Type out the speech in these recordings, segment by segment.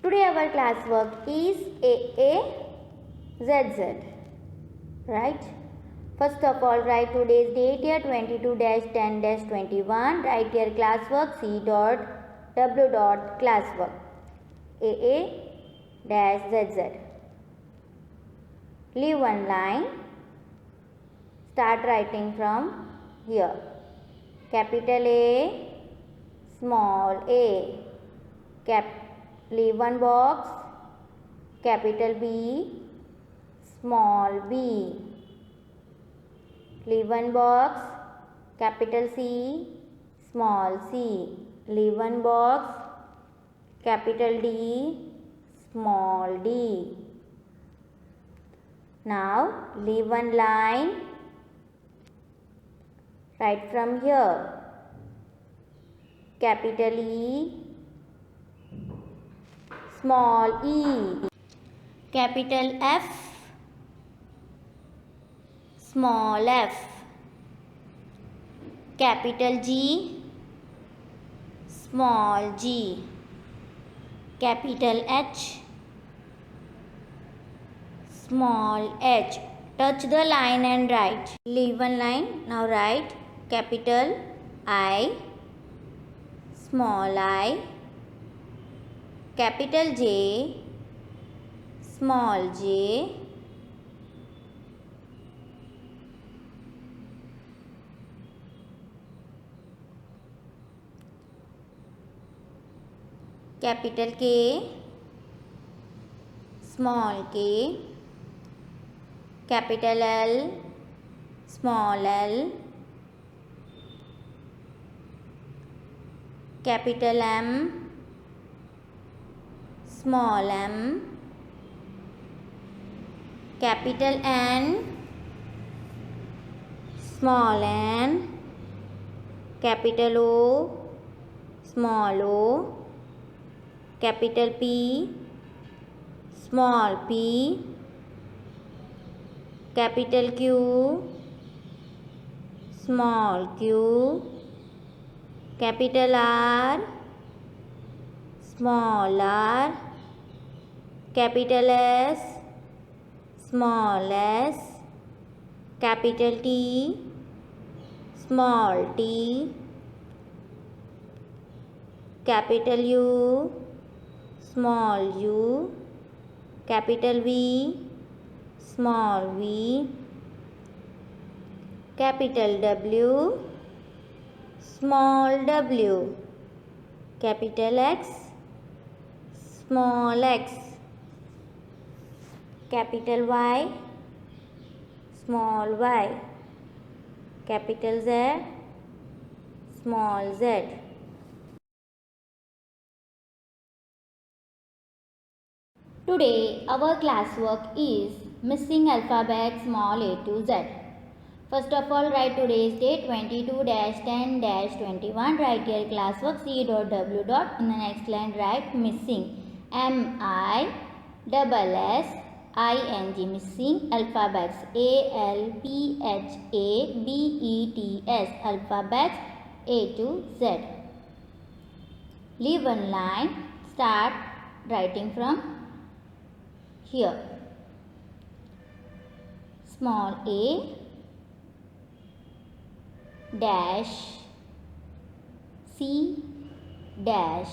Today our class work is AAZZ. Right? First of all, write today's date here 22-10-21. Write your classwork C.W.classwork AA-ZZ. Leave one line. Start writing from here. Capital A, small a. Leave one box. Capital B, small b. Leave one box. Capital C, small c. Leave one box. Capital D, small d. Now leave one line. Write from here. Capital E, small e. Capital F, small f. Capital G, small g. Capital H, small h. Touch the line and write. Leave one line. Now write capital I, small I. Capital J, small j. Capital K, small k. Capital L, small l. Capital M, small m. Capital N, small n. Capital O, small o. Capital P, small p. Capital Q, small q. Capital R, small r. Capital S, small s. Capital T, small t. Capital U, small u. Capital V, small v. Capital W, small w. Capital X, small x. Capital Y, small y. Capital Z, small z. Today our classwork is missing alphabet small a to z. First of all, write today's date 22-10-21. Write your classwork C.W. In the next line write missing MISSING missing alphabets ALPHABETS alphabets A to Z. Leave one line. Start writing from here. Small a dash C dash.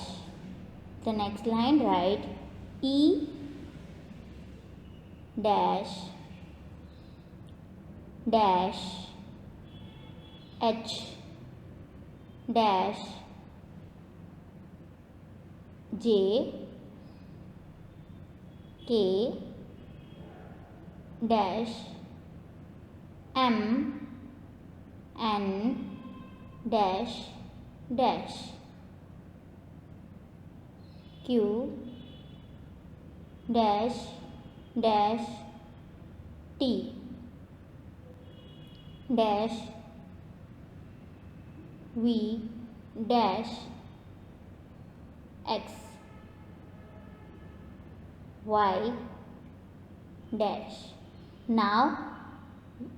The next line write E dash dash H dash J K dash M N dash dash Q dash dash T dash V dash X Y dash. Now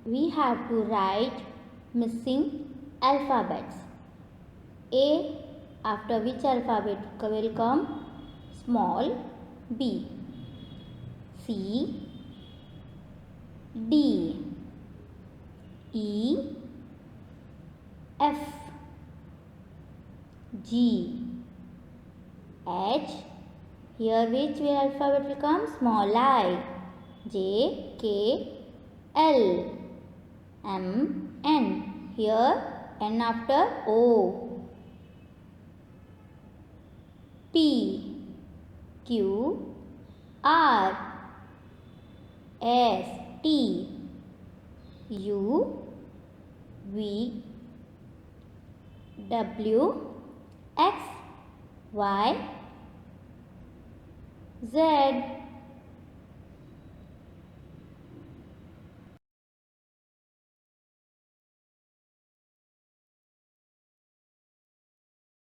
we have to write missing alphabets. A, after which alphabet will come? Small B. C. D. E. F. G. H. Here which alphabet will come? Small I. J. K. L. M. N. Here N after O. P. Q. R. S. T. U. V. W. X. Y. Z.